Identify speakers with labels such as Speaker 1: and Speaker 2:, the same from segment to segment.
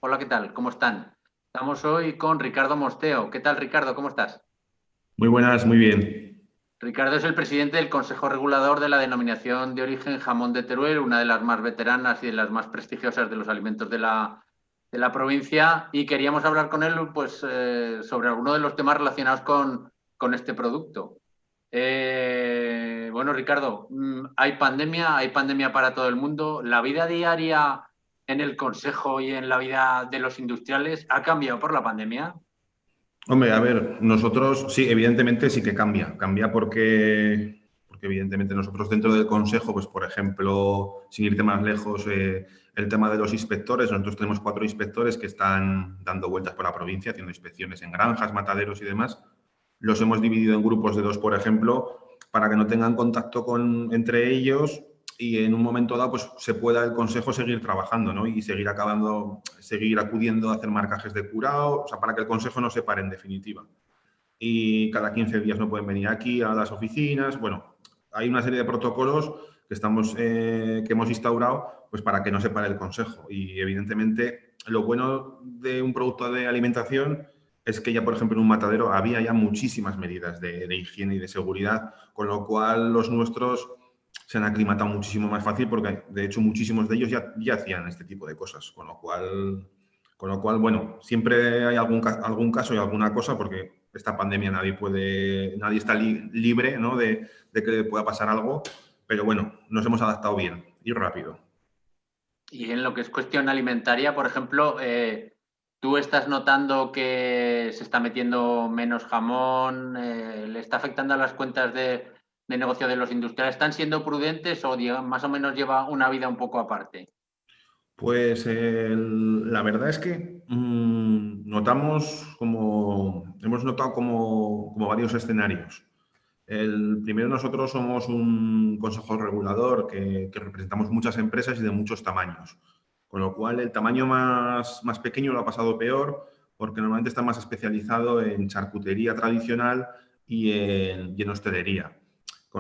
Speaker 1: Hola, ¿qué tal? ¿Cómo están? Estamos hoy con Ricardo Mosteo. ¿Qué tal, Ricardo? ¿Cómo estás?
Speaker 2: Muy buenas, muy bien.
Speaker 1: Ricardo es el presidente del Consejo Regulador de la Denominación de Origen Jamón de Teruel, una de las más veteranas y de las más prestigiosas de los alimentos de la provincia. Y queríamos hablar con él pues, sobre algunos de los temas relacionados con este producto. Bueno, Ricardo, hay pandemia para todo el mundo. La vida diaria en el Consejo y en la vida de los industriales ha cambiado por la pandemia.
Speaker 2: Hombre, a ver, nosotros sí, evidentemente sí que cambia. Cambia porque evidentemente nosotros dentro del Consejo, pues por ejemplo, sin irte más lejos, el tema de los inspectores, nosotros tenemos 4 inspectores que están dando vueltas por la provincia, haciendo inspecciones en granjas, mataderos y demás. Los hemos dividido en grupos de 2, por ejemplo, para que no tengan contacto entre ellos y en un momento dado pues, se pueda el consejo seguir trabajando, ¿no? Y seguir acudiendo a hacer marcajes de curado, o sea, para que el consejo no se pare en definitiva. Y cada 15 días no pueden venir aquí a las oficinas. Bueno, hay una serie de protocolos que hemos instaurado pues, para que no se pare el consejo. Y evidentemente lo bueno de un producto de alimentación es que ya, por ejemplo, en un matadero había ya muchísimas medidas de higiene y de seguridad, con lo cual los nuestros se han aclimatado muchísimo más fácil porque, de hecho, muchísimos de ellos ya hacían este tipo de cosas, con lo cual, bueno, siempre hay algún caso y alguna cosa porque esta pandemia nadie está libre, ¿no? de que le pueda pasar algo, pero bueno, nos hemos adaptado bien y rápido.
Speaker 1: Y en lo que es cuestión alimentaria, por ejemplo, ¿tú estás notando que se está metiendo menos jamón? ¿Le está afectando a las cuentas de negocio de los industriales? ¿Están siendo prudentes o más o menos lleva una vida un poco aparte?
Speaker 2: Pues la verdad es que hemos notado como varios escenarios. El primero, nosotros somos un consejo regulador que representamos muchas empresas y de muchos tamaños, con lo cual el tamaño más pequeño lo ha pasado peor porque normalmente está más especializado en charcutería tradicional y en hostelería.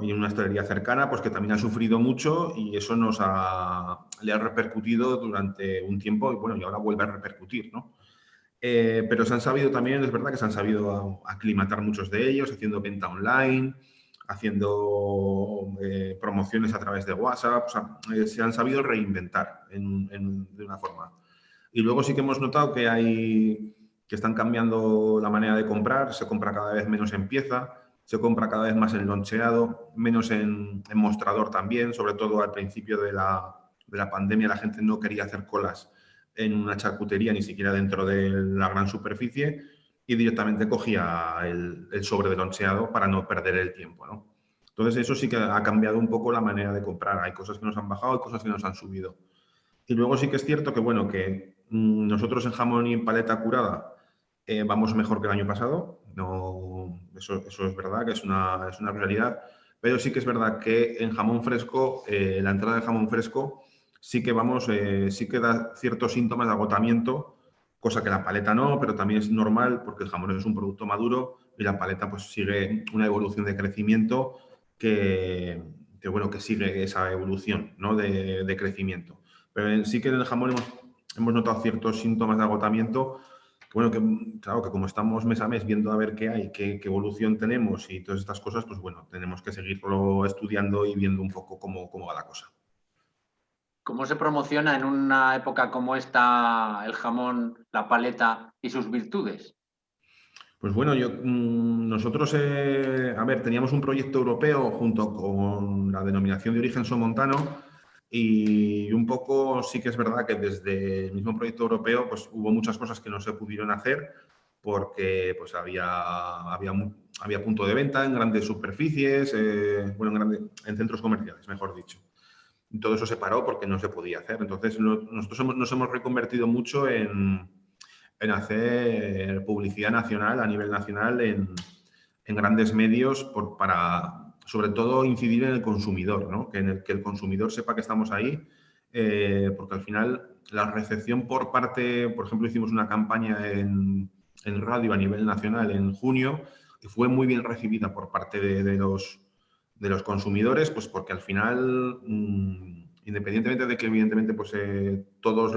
Speaker 2: Y en una hostelería cercana, pues que también ha sufrido mucho y eso le ha repercutido durante un tiempo y bueno, y ahora vuelve a repercutir, ¿no? Pero se han sabido también, es verdad que se han sabido aclimatar muchos de ellos, haciendo venta online, haciendo promociones a través de WhatsApp, o sea, se han sabido reinventar de una forma. Y luego sí que hemos notado que están cambiando la manera de comprar, se compra cada vez menos en pieza, se compra cada vez más en loncheado, menos en mostrador también, sobre todo al principio de la pandemia la gente no quería hacer colas en una charcutería, ni siquiera dentro de la gran superficie, y directamente cogía el sobre de loncheado para no perder el tiempo, ¿no? Entonces eso sí que ha cambiado un poco la manera de comprar. Hay cosas que nos han bajado y cosas que nos han subido. Y luego sí que es cierto que, bueno, que nosotros en jamón y en paleta curada vamos mejor que el año pasado. No, eso es verdad, que es una realidad. Pero sí que es verdad que en jamón fresco, la entrada de jamón fresco, sí que da ciertos síntomas de agotamiento, cosa que la paleta no, pero también es normal porque el jamón es un producto maduro y la paleta pues sigue una evolución de crecimiento bueno, que sigue esa evolución, ¿no? de crecimiento. Pero sí que en el jamón hemos notado ciertos síntomas de agotamiento. Que bueno, claro, que como estamos mes a mes viendo a ver qué hay, qué evolución tenemos y todas estas cosas, pues bueno, tenemos que seguirlo estudiando y viendo un poco cómo va la cosa.
Speaker 1: ¿Cómo se promociona en una época como esta el jamón, la paleta y sus virtudes?
Speaker 2: Pues bueno, nosotros, a ver, teníamos un proyecto europeo junto con la denominación de origen somontano y un poco sí que es verdad que desde el mismo proyecto europeo pues hubo muchas cosas que no se pudieron hacer porque pues había punto de venta en grandes superficies, bueno, en centros comerciales, mejor dicho. Y todo eso se paró porque no se podía hacer. Entonces, nosotros nos hemos reconvertido mucho en hacer publicidad nacional, a nivel nacional, en grandes medios, para, sobre todo, incidir en el consumidor, ¿no? Que el consumidor sepa que estamos ahí, porque al final la recepción por ejemplo, hicimos una campaña en radio a nivel nacional en junio, que fue muy bien recibida por parte de los consumidores, pues porque al final, independientemente de que evidentemente pues, todos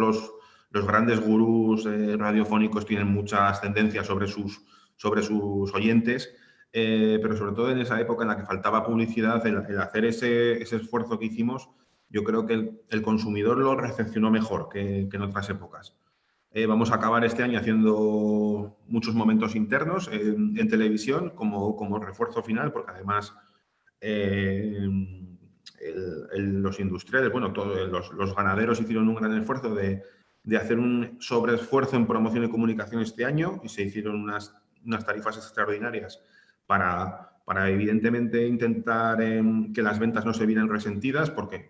Speaker 2: los grandes gurús radiofónicos tienen muchas tendencias sobre sus oyentes, pero sobre todo en esa época en la que faltaba publicidad, el hacer ese esfuerzo que hicimos, yo creo que el consumidor lo recepcionó mejor que en otras épocas. Vamos a acabar este año haciendo muchos momentos internos en televisión como refuerzo final, porque además los industriales, bueno, los ganaderos hicieron un gran esfuerzo de hacer un sobreesfuerzo en promoción y comunicación este año y se hicieron unas tarifas extraordinarias para evidentemente intentar que las ventas no se vieran resentidas, porque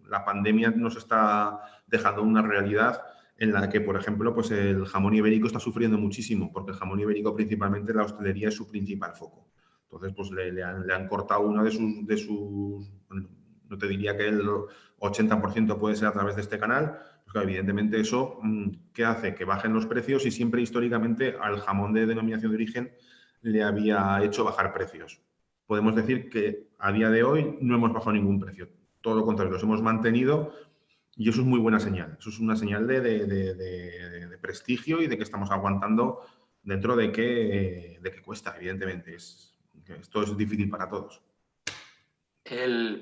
Speaker 2: la pandemia nos está dejando una realidad en la que, por ejemplo, pues el jamón ibérico está sufriendo muchísimo, porque el jamón ibérico principalmente la hostelería es su principal foco. Entonces, pues le han cortado uno de sus, no te diría que el 80% puede ser a través de este canal, pues claro, evidentemente eso, ¿qué hace? Que bajen los precios y siempre históricamente al jamón de denominación de origen le había hecho bajar precios. Podemos decir que a día de hoy no hemos bajado ningún precio, todo lo contrario, los hemos mantenido. Y eso es muy buena señal. Eso es una señal de prestigio y de que estamos aguantando dentro de que cuesta, evidentemente. Esto es difícil para todos.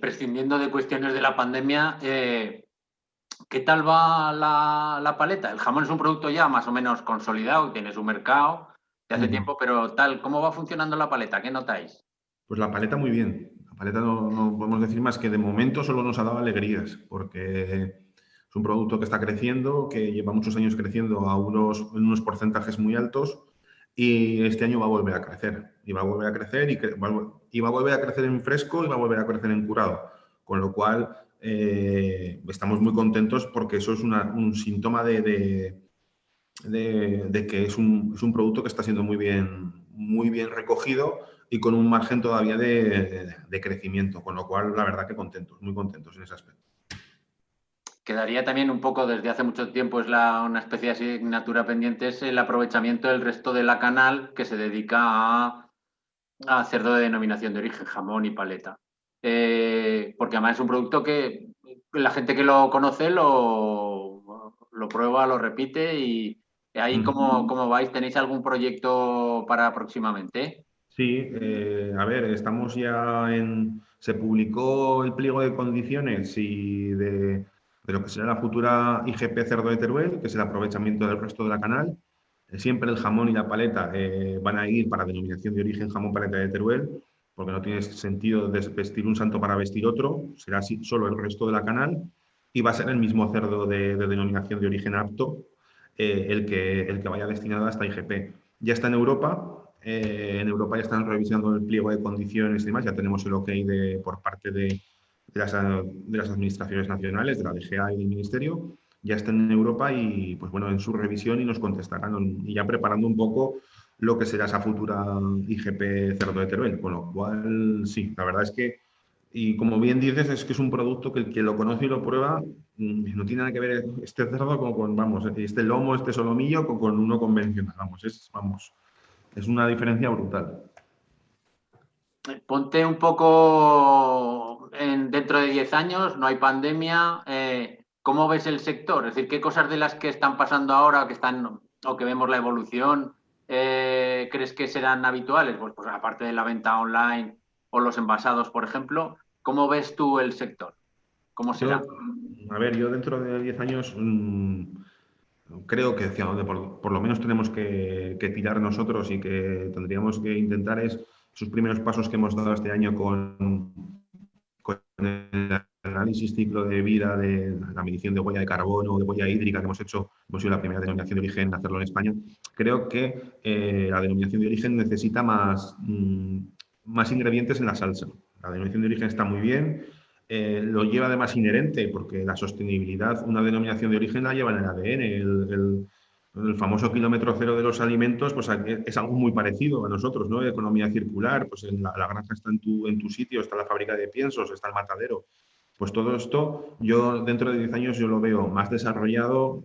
Speaker 1: Prescindiendo de cuestiones de la pandemia, ¿qué tal va la paleta? El jamón es un producto ya más o menos consolidado, tiene su mercado de hace tiempo, pero ¿cómo va funcionando la paleta? ¿Qué notáis?
Speaker 2: Pues la paleta muy bien. La paleta no podemos decir más que de momento solo nos ha dado alegrías, porque es un producto que está creciendo, que lleva muchos años creciendo en unos porcentajes muy altos y este año va a volver a crecer. Y va a volver a crecer y va a volver a crecer en fresco y va a volver a crecer en curado. Con lo cual estamos muy contentos porque eso es un síntoma de que es un producto que está siendo muy bien recogido y con un margen todavía de crecimiento, con lo cual la verdad que contentos, muy contentos en ese aspecto.
Speaker 1: Quedaría también un poco, desde hace mucho tiempo, una especie de asignatura pendiente, es el aprovechamiento del resto de la canal que se dedica a cerdo de denominación de origen, jamón y paleta. Porque además es un producto que la gente que lo conoce lo prueba, lo repite y ahí ¿cómo vais? ¿Tenéis algún proyecto para próximamente?
Speaker 2: Sí, a ver, estamos ya se publicó el pliego de condiciones y de lo que será la futura IGP Cerdo de Teruel, que es el aprovechamiento del resto de la canal. Siempre el jamón y la paleta van a ir para denominación de origen jamón paleta de Teruel, porque no tiene sentido vestir un santo para vestir otro, será así solo el resto de la canal y va a ser el mismo cerdo de denominación de origen apto el que vaya destinado a esta IGP. Ya está en Europa. En Europa ya están revisando el pliego de condiciones y demás, ya tenemos el OK por parte de las administraciones nacionales, de la DGA y del Ministerio, ya están en Europa y, pues bueno, en su revisión y nos contestarán, y ya preparando un poco lo que será esa futura IGP Cerdo de Teruel, con lo cual, sí, la verdad es que, y como bien dices, es que es un producto que el que lo conoce y lo prueba, no tiene nada que ver este cerdo vamos, este lomo, este solomillo con uno convencional, vamos, es una diferencia brutal.
Speaker 1: Ponte un poco dentro de 10 años, no hay pandemia. ¿Cómo ves el sector? Es decir, ¿qué cosas de las que están pasando ahora o que vemos la evolución crees que serán habituales? Pues aparte de la venta online o los envasados, por ejemplo, ¿cómo ves tú el sector? ¿Cómo será?
Speaker 2: Yo dentro de 10 años creo que hacia donde por lo menos tenemos que tirar nosotros y que tendríamos que intentar es esos primeros pasos que hemos dado este año con el análisis ciclo de vida de la medición de huella de carbono, de huella hídrica que hemos hecho, hemos sido la primera denominación de origen en hacerlo en España. Creo que la denominación de origen necesita más ingredientes en la salsa. La denominación de origen está muy bien, lo lleva además inherente, porque la sostenibilidad, una denominación de origen la lleva en el ADN. El famoso kilómetro cero de los alimentos, pues es algo muy parecido a nosotros, ¿no? Economía circular, pues la granja está en tu sitio, está la fábrica de piensos, está el matadero. Pues todo esto, yo dentro de 10 años yo lo veo más desarrollado,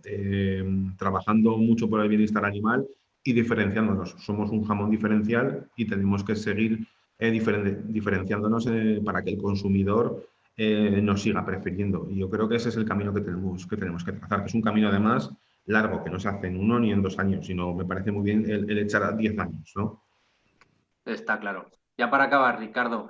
Speaker 2: trabajando mucho por el bienestar animal y diferenciándonos. Somos un jamón diferencial y tenemos que seguir diferenciándonos para que el consumidor nos siga prefiriendo. Y yo creo que ese es el camino que tenemos que trazar, que es un camino además largo, que no se hace en 1 ni en 2 años, sino me parece muy bien el echar a 10 años, ¿no?
Speaker 1: Está claro. Ya para acabar, Ricardo,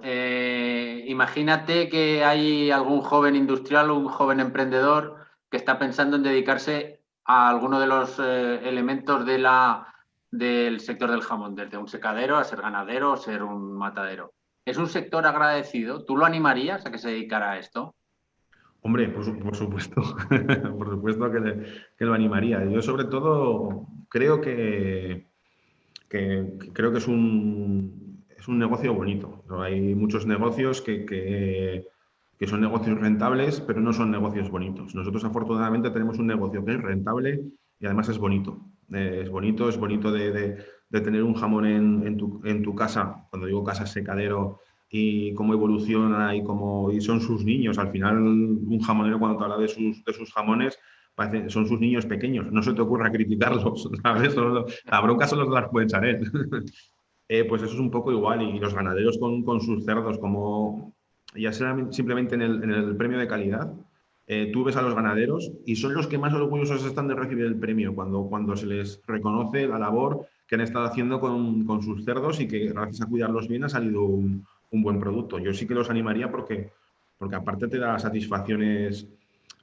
Speaker 1: imagínate que hay algún joven industrial o un joven emprendedor que está pensando en dedicarse a alguno de los elementos del sector del jamón, desde un secadero a ser ganadero o ser un matadero. ¿Es un sector agradecido? ¿Tú lo animarías a que se dedicara a esto?
Speaker 2: Hombre, por supuesto, por supuesto que lo animaría. Yo sobre todo creo que creo que es un negocio bonito, ¿no? Hay muchos negocios que son negocios rentables, pero no son negocios bonitos. Nosotros afortunadamente tenemos un negocio que es rentable y además es bonito. Es bonito de tener un jamón en tu casa, cuando digo casa secadero, y cómo evoluciona y son sus niños. Al final, un jamonero cuando te habla de sus jamones, son sus niños pequeños. No se te ocurra criticarlos, ¿sabes? La bronca solo te las puede echar él. Pues eso es un poco igual. Y los ganaderos con sus cerdos, como ya sea simplemente en el premio de calidad, tú ves a los ganaderos y son los que más orgullosos están de recibir el premio cuando se les reconoce la labor que han estado haciendo con sus cerdos y que gracias a cuidarlos bien ha salido un buen producto. Yo sí que los animaría porque aparte te da satisfacciones,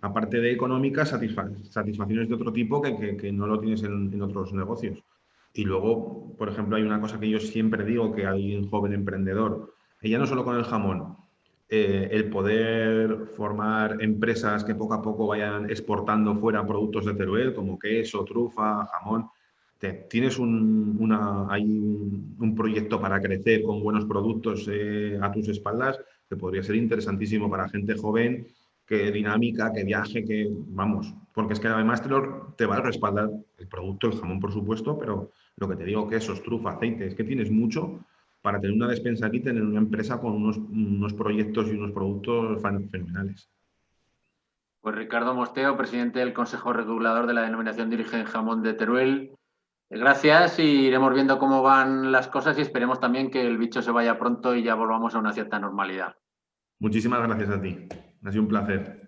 Speaker 2: aparte de económicas, satisfacciones de otro tipo que no lo tienes en otros negocios. Y luego, por ejemplo, hay una cosa que yo siempre digo que hay un joven emprendedor, y ya no solo con el jamón, el poder formar empresas que poco a poco vayan exportando fuera productos de Teruel, como queso, trufa, jamón. Tienes un proyecto para crecer con buenos productos a tus espaldas que podría ser interesantísimo para gente joven, que dinámica, que viaje, que vamos, porque es que además te va a respaldar el producto, el jamón, por supuesto, pero lo que te digo, quesos, trufa, aceite, es que tienes mucho para tener una despensa aquí, tener una empresa con unos proyectos y unos productos fenomenales.
Speaker 1: Pues Ricardo Mosteo, presidente del Consejo Regulador de la Denominación de Origen Jamón de Teruel. Gracias y iremos viendo cómo van las cosas y esperemos también que el bicho se vaya pronto y ya volvamos a una cierta normalidad.
Speaker 2: Muchísimas gracias a ti. Ha sido un placer.